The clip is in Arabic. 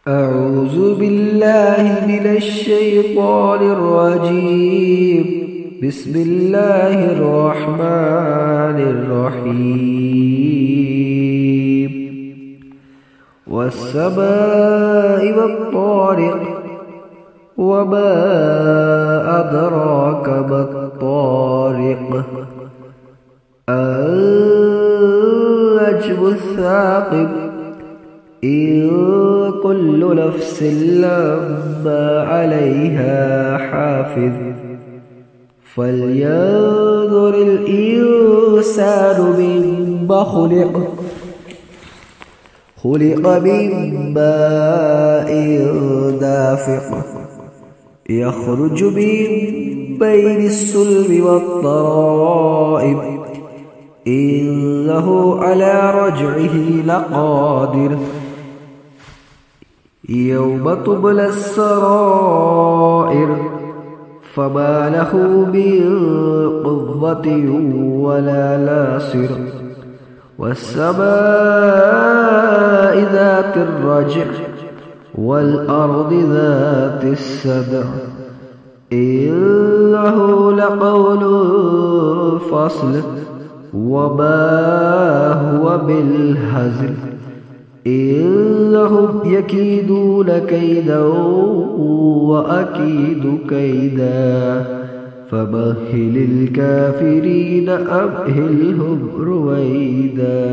أعوذ بالله من الشيطان الرجيم. بسم الله الرحمن الرحيم. والسماء والطارق، وما أدراك ما الطارق، النجم الثاقب، إن كل نفس لما عليها حافظ، فلينظر الإنسان مما خلق من ماء دافق، يخرج من بين الصلب والترائب، إنه على رجعه لقادر، يوم تبلى السرائر، فما له من قوة ولا ناصر. والسماء ذات الرجع، والأرض ذات الصدع، إنه لقول فصل، وما هو بالهزل، إنهم يكيدون كيدا وأكيد كيدا، فمهل الكافرين أمهلهم رويدا.